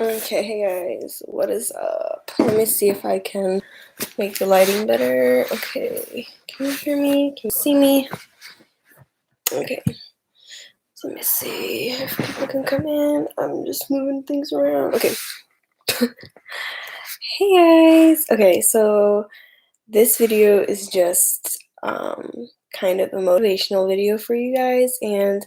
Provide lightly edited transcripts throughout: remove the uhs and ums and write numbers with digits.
Okay, hey guys, what is up? Let me see if I can make the lighting better. Okay, can you hear me? Can you see me? Okay, so let me see if people can come in. I'm just moving things around. Okay. Hey guys! Okay, so this video is just kind of a motivational video for you guys, and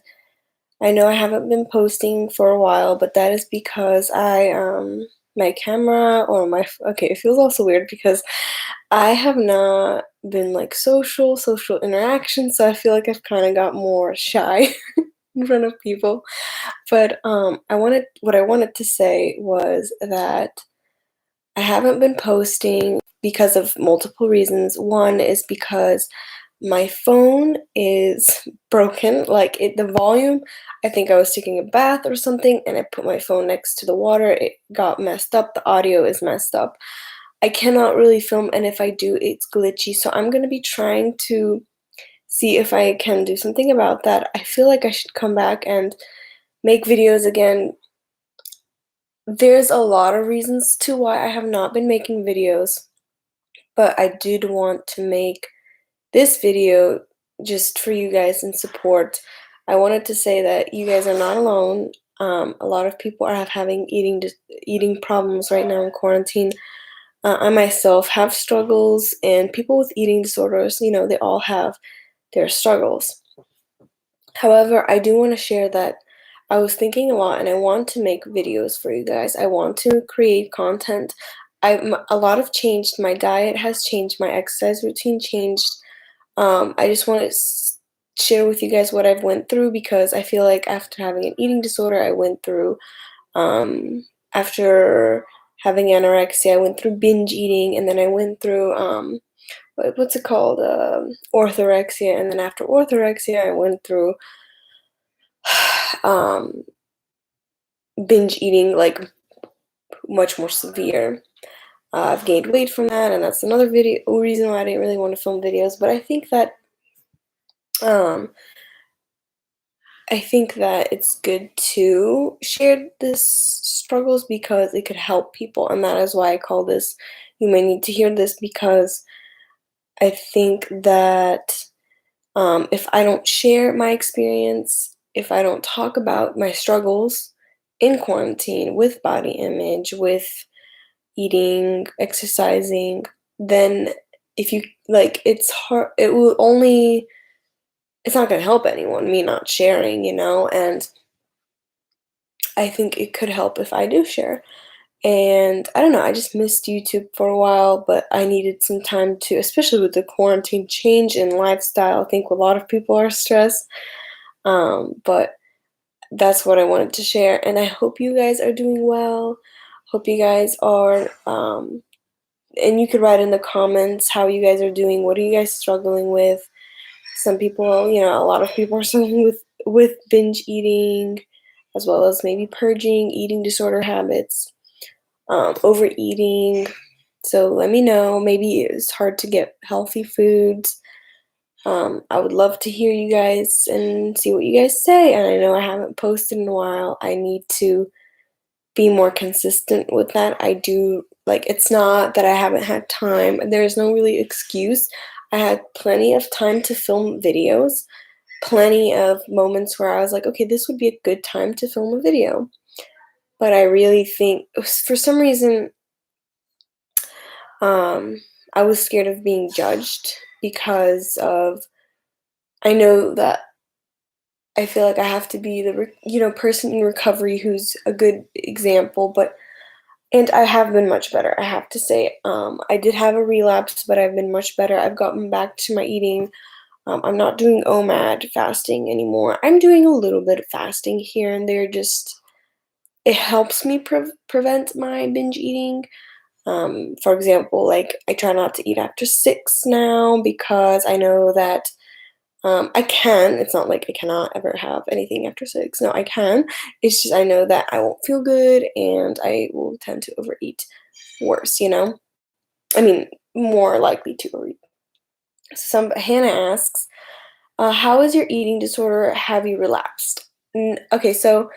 I know I haven't been posting for a while, but that is because my camera or my okay, it feels also weird because I have not been like social interaction, so I feel like I've kind of got more shy in front of people. But what I wanted to say was that I haven't been posting because of multiple reasons. One is because my phone is broken. Like the volume, I think I was taking a bath or something and I put my phone next to the water. It got messed up. The audio is messed up. I cannot really film, and if I do, it's glitchy. So I'm going to be trying to see if I can do something about that. I feel like I should come back and make videos again. There's a lot of reasons to why I have not been making videos, but I did want to make this video just for you guys in support. I wanted to say that you guys are not alone. A lot of people are having eating problems right now in quarantine. I myself have struggles, and people with eating disorders, they all have their struggles. However, I do want to share that I was thinking a lot and I want to make videos for you guys. I want to create content. A lot have changed. My diet has changed. My exercise routine changed. I just want to share with you guys what I've went through, because I feel like after having an eating disorder, I went through, after having anorexia, I went through binge eating, and then I went through, what's it called, orthorexia, and then after orthorexia, I went through um, binge eating, like much more severe. I've gained weight from that, and that's another reason why I didn't really want to film videos. But um, I think that it's good to share this struggles because it could help people, and that is why I call this "You May Need to Hear This," because I think that if I don't share my experience, if I don't talk about my struggles in quarantine with body image, with eating, exercising, then if you like, it's hard. It's not going to help anyone, me not sharing, and I think it could help if I do share. And I don't know, I just missed YouTube for a while, but I needed some time to, especially with the quarantine change in lifestyle. I think a lot of people are stressed. But that's what I wanted to share. And I hope you guys are doing well. Hope you guys are, and you could write in the comments how you guys are doing. What are you guys struggling with? Some people, a lot of people are struggling with binge eating, as well as maybe purging, eating disorder habits, overeating. So let me know. Maybe it's hard to get healthy foods. I would love to hear you guys and see what you guys say. And I know I haven't posted in a while. I need to be more consistent with that. I do, like, it's not that I haven't had time. There's no really excuse. I had plenty of time to film videos, plenty of moments where I was like, okay, this would be a good time to film a video. But I really think, for some reason, I was scared of being judged because of, I know that I feel like I have to be the person in recovery who's a good example, and I have been much better, I have to say. I did have a relapse, but I've been much better. I've gotten back to my eating. I'm not doing OMAD fasting anymore. I'm doing a little bit of fasting here and there. Just it helps me prevent my binge eating. For example, like I try not to eat after 6 now because I know that I can. It's not like I cannot ever have anything after 6. No, I can. It's just I know that I won't feel good and I will tend to overeat worse, I mean, more likely to overeat. So Hannah asks, how is your eating disorder? Have you relapsed? Okay, so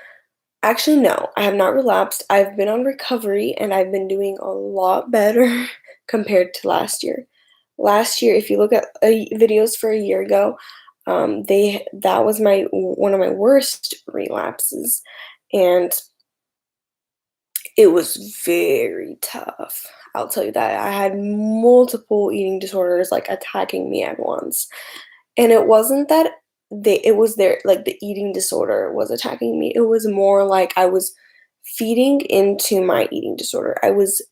Actually, no, I have not relapsed. I've been on recovery and I've been doing a lot better compared to last year. Last year, if you look at videos for a year ago, that was my one of my worst relapses, and it was very tough. I'll tell you that. I had multiple eating disorders like attacking me at once. And it wasn't that it was their like the eating disorder was attacking me. It was more like I was feeding into my eating disorder. I was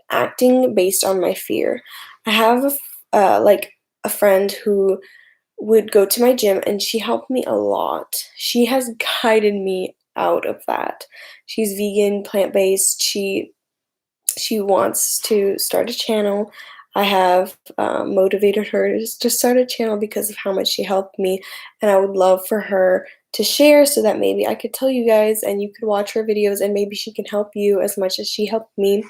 acting based on my fear. I have like a friend who would go to my gym and she helped me a lot. She has guided me out of that. She's vegan, plant-based. She wants to start a channel. I have motivated her to start a channel because of how much she helped me, and I would love for her to share so that maybe I could tell you guys and you could watch her videos and maybe she can help you as much as she helped me.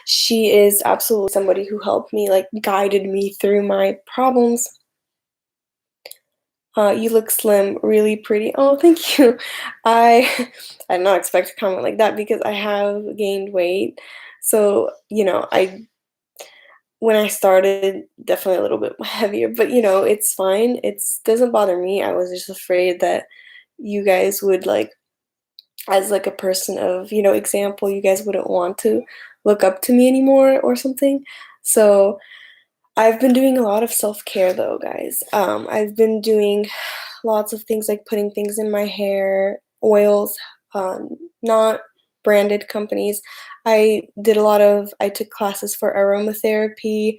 She is absolutely somebody who helped me, like guided me through my problems. You look slim, really pretty. Oh, thank you. I I did not expect a comment like that because I have gained weight. So, when I started, definitely a little bit heavier, but it's fine. It's doesn't bother me. I was just afraid that you guys would like, as like a person of, example, you guys wouldn't want to look up to me anymore or something. So I've been doing a lot of self-care though, guys. I've been doing lots of things like putting things in my hair, oils, not branded companies. I took classes for aromatherapy,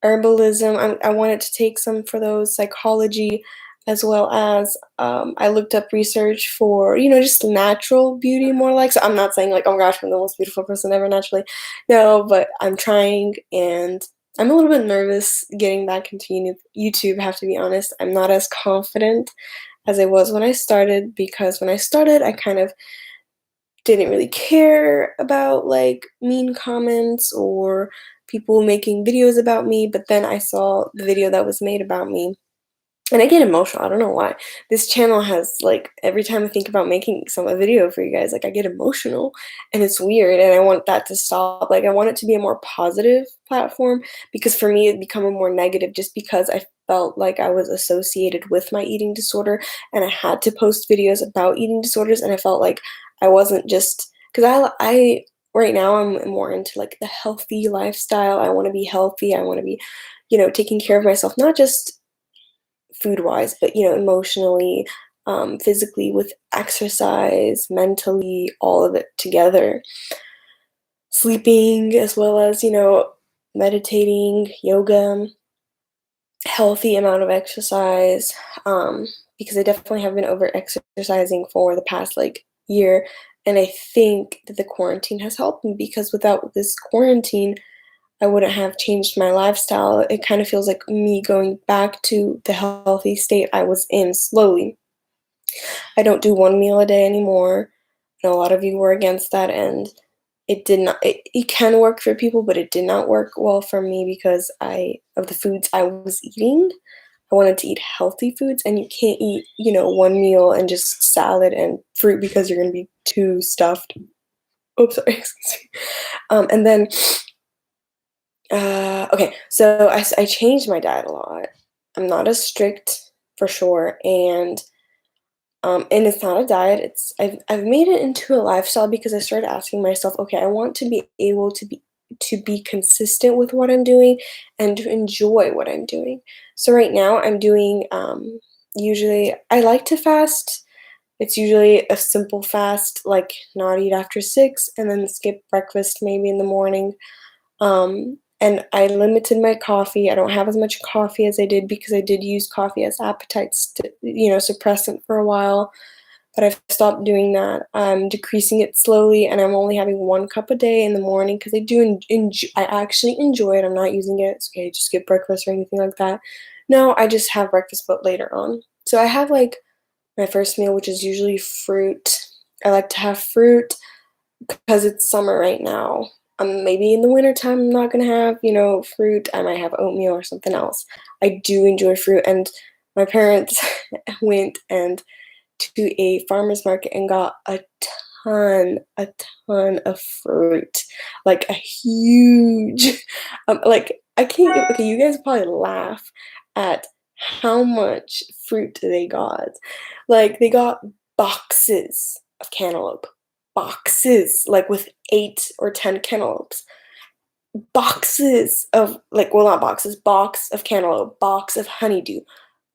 herbalism. I wanted to take some for those, psychology, as well as I looked up research for, just natural beauty more like. So I'm not saying like, oh my gosh, I'm the most beautiful person ever naturally. No, but I'm trying and I'm a little bit nervous getting back into YouTube, I have to be honest. I'm not as confident as I was when I started because when I started, I kind of didn't really care about like mean comments or people making videos about me, but then I saw the video that was made about me and I get emotional. I don't know why. This channel has like every time I think about making a video for you guys, like I get emotional and it's weird and I want that to stop. Like I want it to be a more positive platform because for me it become a more negative just because I felt like I was associated with my eating disorder and I had to post videos about eating disorders and I felt like I wasn't just because I right now I'm more into like the healthy lifestyle. I want to be healthy. I want to be, taking care of myself, not just food wise, but emotionally, physically with exercise, mentally, all of it together. Sleeping as well as, meditating, yoga, healthy amount of exercise. Because I definitely have been over exercising for the past like year. And I think that the quarantine has helped me because without this quarantine, I wouldn't have changed my lifestyle. It kind of feels like me going back to the healthy state I was in slowly. I don't do one meal a day anymore. And a lot of you were against that, and it did not. It can work for people, but it did not work well for me because of the foods I was eating. I wanted to eat healthy foods, and you can't eat, one meal and just salad and fruit because you're gonna be too stuffed. Oops, sorry. Excuse me. And then okay, so I changed my diet a lot. I'm not as strict for sure, and it's not a diet. I've made it into a lifestyle because I started asking myself, okay, I want to be able to be consistent with what I'm doing and to enjoy what I'm doing. So right now I'm doing usually I like to fast. It's usually a simple fast, like not eat after 6 and then skip breakfast maybe in the morning. And I limited my coffee. I don't have as much coffee as I did because I did use coffee as suppressant for a while, but I've stopped doing that. I'm decreasing it slowly, and I'm only having 1 cup a day in the morning because I do I actually enjoy it. I'm not using it. It's okay, just skip breakfast or anything like that. No, I just have breakfast, but later on. So I have like my first meal, which is usually fruit. I like to have fruit because it's summer right now. Maybe in the wintertime, I'm not gonna have, fruit. I might have oatmeal or something else. I do enjoy fruit, and my parents went and to a farmer's market and got a ton of fruit, like a huge, like I can't even, okay, you guys probably laugh at how much fruit they got. Like they got boxes of cantaloupe, boxes, like with 8 or 10 cantaloupes, boxes of, like, well, not boxes, box of cantaloupe, box of honeydew,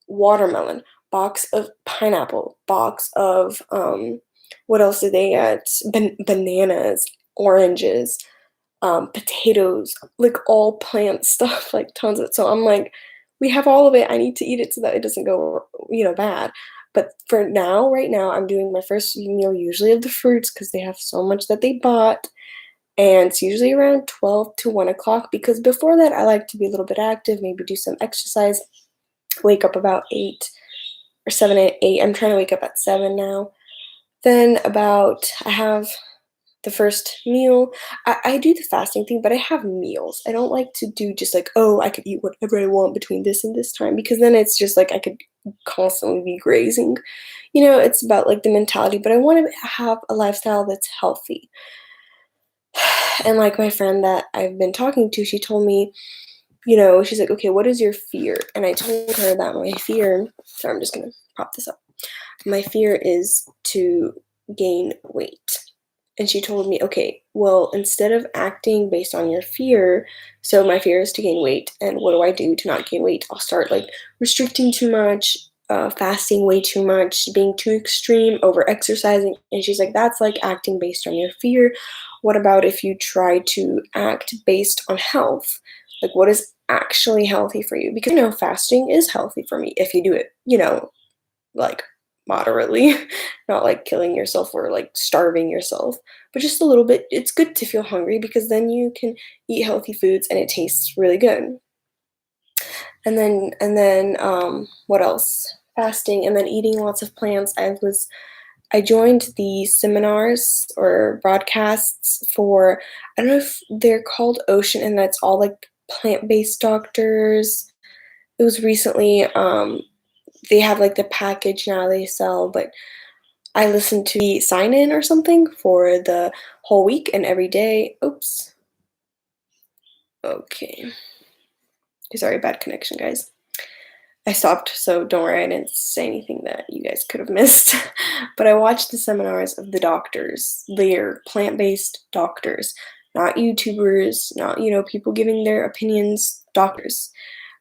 watermelon, box of pineapple, box of what else did they get? Bananas, oranges, potatoes, like all plant stuff, like tons of it. So I'm like, we have all of it. I need to eat it so that it doesn't go, bad. But for now, right now, I'm doing my first meal usually of the fruits because they have so much that they bought. And it's usually around 12 to 1 o'clock because before that, I like to be a little bit active, maybe do some exercise, wake up about 8 or 7 at 8. I'm trying to wake up at 7 now. Then I have the first meal. I do the fasting thing, but I have meals. I don't like to do just like, oh, I could eat whatever I want between this and this time because then it's just like I could constantly be grazing. It's about like the mentality, but I want to have a lifestyle that's healthy. And like my friend that I've been talking to, she told me, she's like, okay, what is your fear? And I told her that my fear, sorry, I'm just going to prop this up. My fear is to gain weight. And she told me, okay, well, instead of acting based on your fear, so my fear is to gain weight. And what do I do to not gain weight? I'll start like restricting too much, fasting way too much, being too extreme, over exercising. And she's like, that's like acting based on your fear. What about if you try to act based on health? Like, what is actually healthy for you? Because, fasting is healthy for me if you do it, like moderately, not like killing yourself or like starving yourself, but just a little bit. It's good to feel hungry because then you can eat healthy foods and it tastes really good. And then what else? Fasting and then eating lots of plants. I joined the seminars or broadcasts for, I don't know if they're called Ocean, and that's all like plant-based doctors. It was recently, they have like the package now they sell, but I listened to the sign-in or something for the whole week and every day. Oops. Okay. Sorry, bad connection, guys. I stopped, so don't worry, I didn't say anything that you guys could have missed. But I watched the seminars of the doctors. They're plant-based doctors, not YouTubers, not, people giving their opinions, doctors.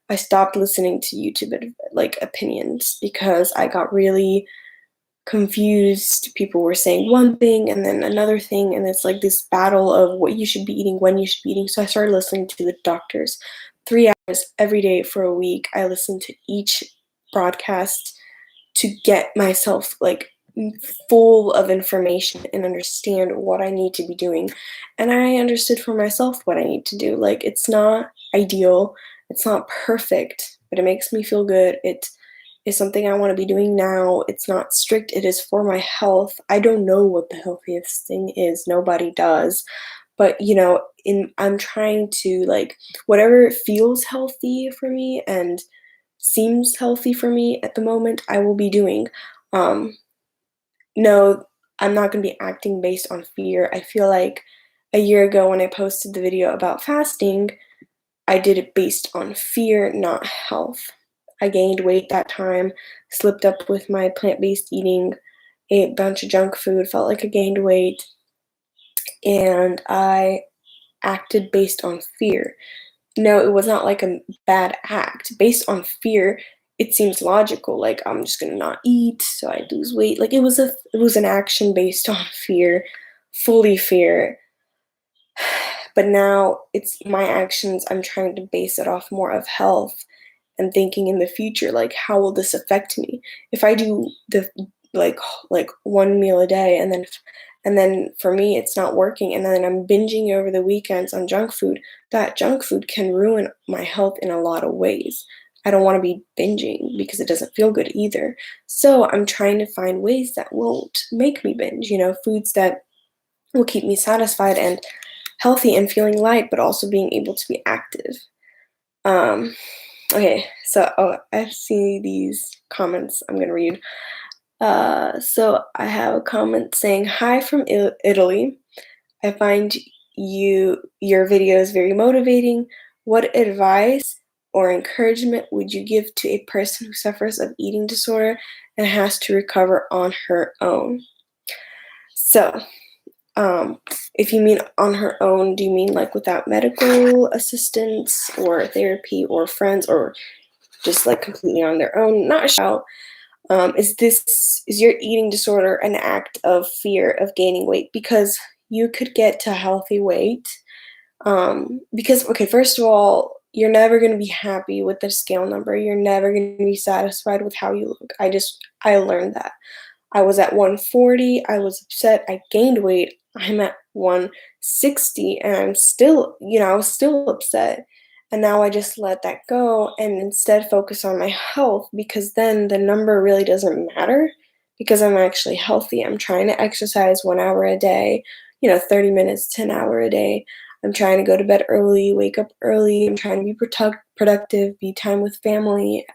I stopped listening to YouTube like opinions because I got really confused. People were saying one thing and then another thing, and it's like this battle of what you should be eating, when you should be eating. So I started listening to the doctors. 3 hours every day for a week. I listened to each broadcast to get myself like full of information and understand what I need to be doing. And I understood for myself what I need to do. Like, it's not ideal, it's not perfect, but it makes me feel good. It is something I want to be doing now. It's not strict, it is for my health. I don't know what the healthiest thing is, nobody does. But I'm trying to, like, whatever feels healthy for me and seems healthy for me at the moment, I will be doing. No, I'm not going to be acting based on fear. I feel like a year ago when I posted the video about fasting, I did it based on fear, not health. I gained weight that time, slipped up with my plant-based eating, ate a bunch of junk food, felt like I gained weight, and I acted based on fear. No, it was not like a bad act. Based on fear, it seems logical. Like, I'm just gonna not eat so I lose weight. Like, it was an action based on fear, fully fear. But now it's my actions. I'm trying to base it off more of health and thinking in the future, like, how will this affect me if I do the like one meal a day, and then for me it's not working, and then I'm binging over the weekends on junk food. That junk food can ruin my health in a lot of ways. I don't want to be binging because it doesn't feel good either. So I'm trying to find ways that won't make me binge, foods that will keep me satisfied and healthy and feeling light, but also being able to be active. Okay, so I see these comments I'm gonna read. So I have a comment saying, "Hi from Italy. I find your videos very motivating. What advice or encouragement would you give to a person who suffers of eating disorder and has to recover on her own?" So, um, if you mean on her own, do you mean like without medical assistance or therapy or friends or just like completely on their own? Not sure. Is your eating disorder an act of fear of gaining weight? Because you could get to healthy weight. Because okay, first of all, you're never gonna be happy with the scale number. You're never gonna be satisfied with how you look. I learned that. I was at 140, I was upset, I gained weight, I'm at 160, and I'm still, I was still upset. And now I just let that go and instead focus on my health because then the number really doesn't matter because I'm actually healthy. I'm trying to exercise 1 hour a day, 30 minutes to an hour a day. I'm trying to go to bed early, wake up early. I'm trying to be productive, be time with family,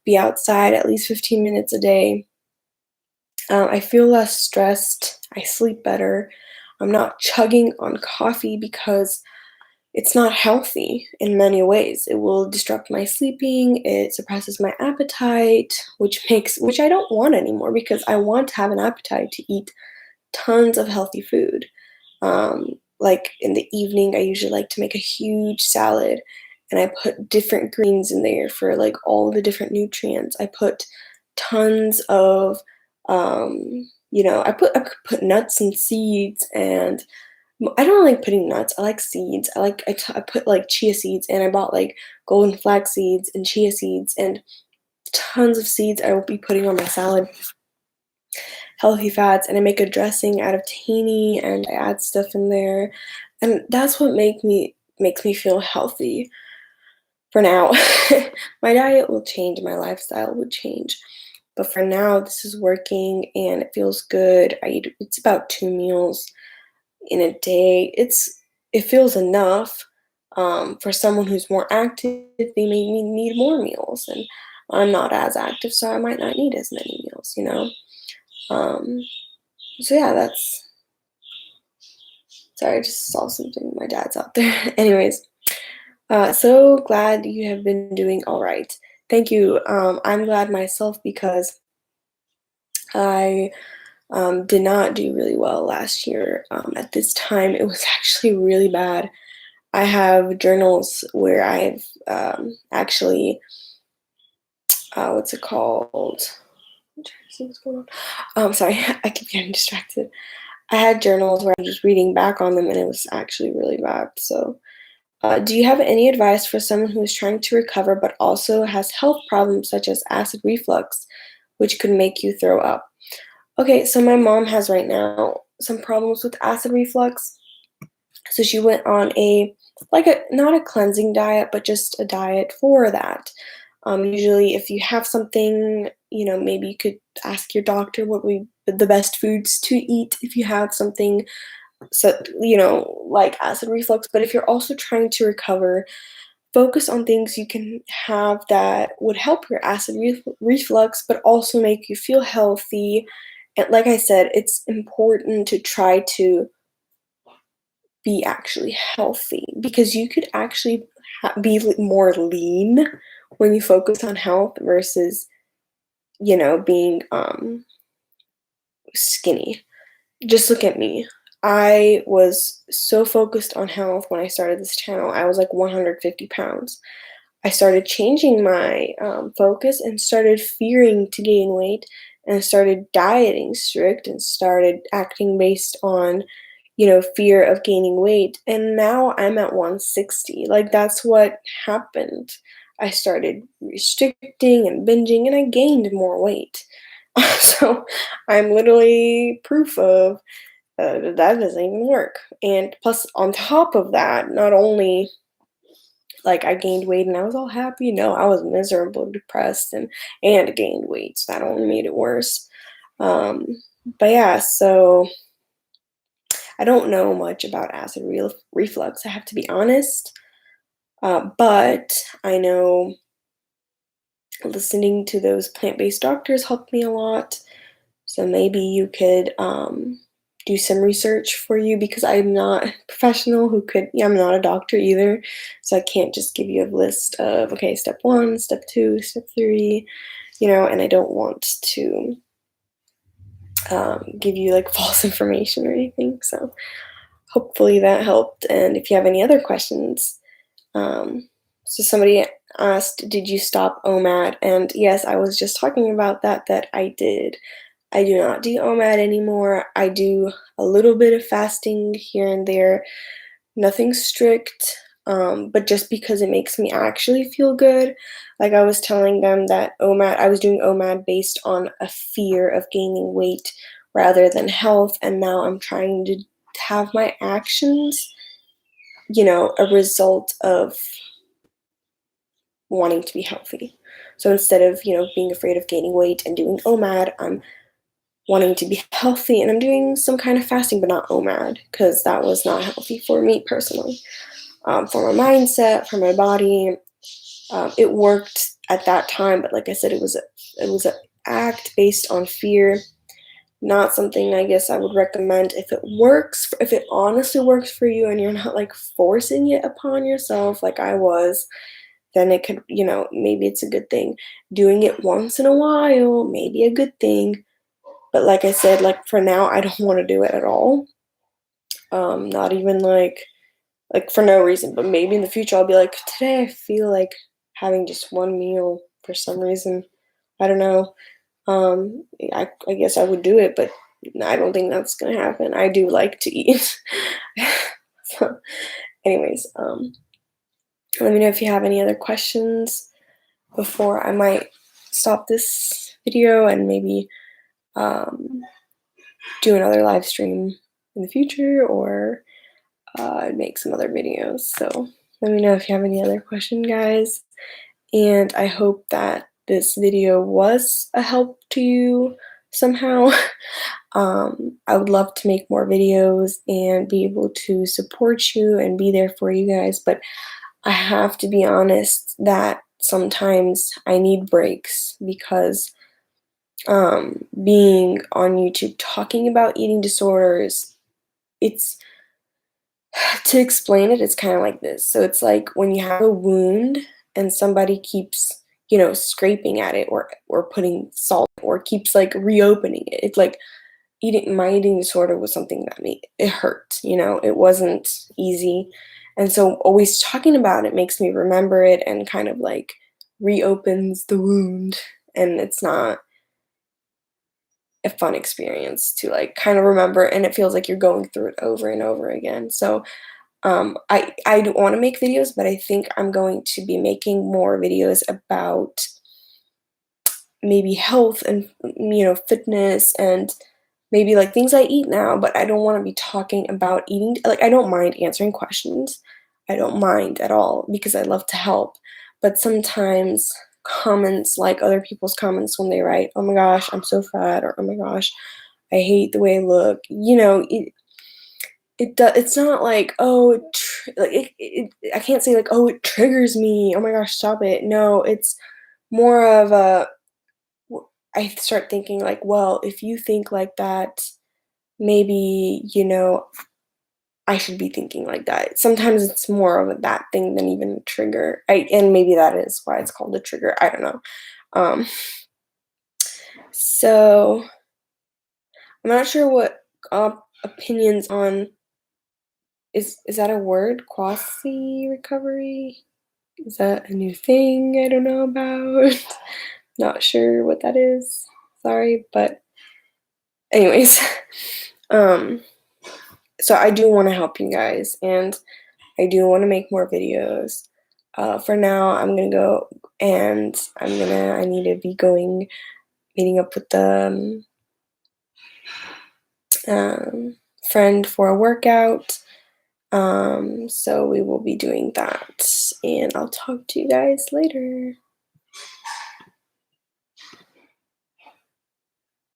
be outside at least 15 minutes a day. I feel less stressed. I sleep better. I'm not chugging on coffee because it's not healthy in many ways. It will disrupt my sleeping, it suppresses my appetite, which I don't want anymore because I want to have an appetite to eat tons of healthy food. Like in the evening, I usually like to make a huge salad and I put different greens in there for like all the different nutrients. I put tons of, I could put nuts and seeds and I don't like putting nuts. I like seeds. I put like chia seeds and I bought like golden flax seeds and chia seeds and tons of seeds I will be putting on my salad, healthy fats, and I make a dressing out of tahini and I add stuff in there. And that's what makes me feel healthy for now. My diet will change, my lifestyle would change. But for now, this is working and it feels good. It's about 2 meals in a day. It feels enough. For someone who's more active, they may need more meals, and I'm not as active, so I might not need as many meals. Um, so yeah, that's sorry, I just saw something. My dad's out there. Anyways, so glad you have been doing all right. Thank you. I'm glad myself because I did not do really well last year. At this time, it was actually really bad. I have journals where I've actually, what's it called? I'm trying to see what's going on. Sorry, I keep getting distracted. I had journals where I was just reading back on them, and it was actually really bad. So, do you have any advice for someone who is trying to recover but also has health problems such as acid reflux, which could make you throw up? Okay, so my mom has right now some problems with acid reflux. So she went on not a cleansing diet, but just a diet for that. Usually, if you have something, maybe you could ask your doctor what would be the best foods to eat if you have something, so like acid reflux. But if you're also trying to recover, focus on things you can have that would help your acid reflux, but also make you feel healthy. And like I said, it's important to try to be actually healthy because you could actually be more lean when you focus on health versus being skinny. Just look at me. I was so focused on health when I started this channel. I was like 150 pounds. I started changing my focus and started fearing to gain weight and started dieting strict and started acting based on fear of gaining weight. And now I'm at 160. Like, that's what happened. I started restricting and binging, and I gained more weight. So I'm literally proof of that doesn't even work. And plus, on top of that, not only like I gained weight and I was all happy, no, I was miserable, depressed, and gained weight. So that only made it worse. Um, but yeah, so I don't know much about acid reflux, I have to be honest. But I know listening to those plant-based doctors helped me a lot. So maybe you could do some research for you, because I'm not a professional who could, I'm not a doctor either, so I can't just give you a list of, okay, step 1, step 2, step 3, and I don't want to give you like false information or anything. So hopefully that helped. And if you have any other questions, so somebody asked, did you stop OMAD? And yes, I was just talking about that I did. I do not do OMAD anymore. I do a little bit of fasting here and there, nothing strict, but just because it makes me actually feel good. Like I was telling them that I was doing OMAD based on a fear of gaining weight rather than health, and now I'm trying to have my actions, a result of wanting to be healthy. So instead of, being afraid of gaining weight and doing OMAD, I'm wanting to be healthy, and I'm doing some kind of fasting, but not OMAD, because that was not healthy for me personally. For my mindset, for my body, it worked at that time, but like I said, it was an act based on fear. Not something I guess I would recommend. If it honestly works for you and you're not like forcing it upon yourself like I was, then it could, maybe it's a good thing. Doing it once in a while, maybe a good thing. But like I said, like for now, I don't want to do it at all. Not even like for no reason, but maybe in the future I'll be like, today I feel like having just one meal for some reason. I don't know. I guess I would do it, but I don't think that's gonna happen. I do like to eat. So, anyways, let me know if you have any other questions before I might stop this video and maybe do another live stream in the future, or make some other videos. So let me know if you have any other question, guys. And I hope that this video was a help to you somehow. I would love to make more videos and be able to support you and be there for you guys, but I have to be honest that sometimes I need breaks, because being on YouTube talking about eating disorders, it's to explain it, it's kind of like this. So it's like when you have a wound and somebody keeps, scraping at it, or putting salt, or keeps like reopening it. It's like my eating disorder was something that it hurt, it wasn't easy. And so always talking about it makes me remember it and kind of like reopens the wound, and it's not a fun experience to like kind of remember, and it feels like you're going through it over and over again. So I do want to make videos, but I think I'm going to be making more videos about maybe health and fitness, and maybe like things I eat now, but I don't want to be talking about eating. Like I don't mind answering questions. I don't mind at all, because I love to help. But sometimes comments, like other people's comments when they write, "Oh my gosh, I'm so fat," or "Oh my gosh, I hate the way I look," it's not like, oh, I can't say like, oh, it triggers me, oh my gosh, stop it. No, it's more of I start thinking like, well, if you think like that, maybe, I should be thinking like that. Sometimes it's more of that thing than even a trigger. And maybe that is why it's called a trigger. I don't know. Um, so I'm not sure what opinions on is that a word? Quasi recovery? Is that a new thing I don't know about? Not sure what that is. Sorry, but anyways, um, so I do want to help you guys, and I do want to make more videos. For now, I'm gonna go, and I need to be going, meeting up with the friend for a workout. So we will be doing that, and I'll talk to you guys later.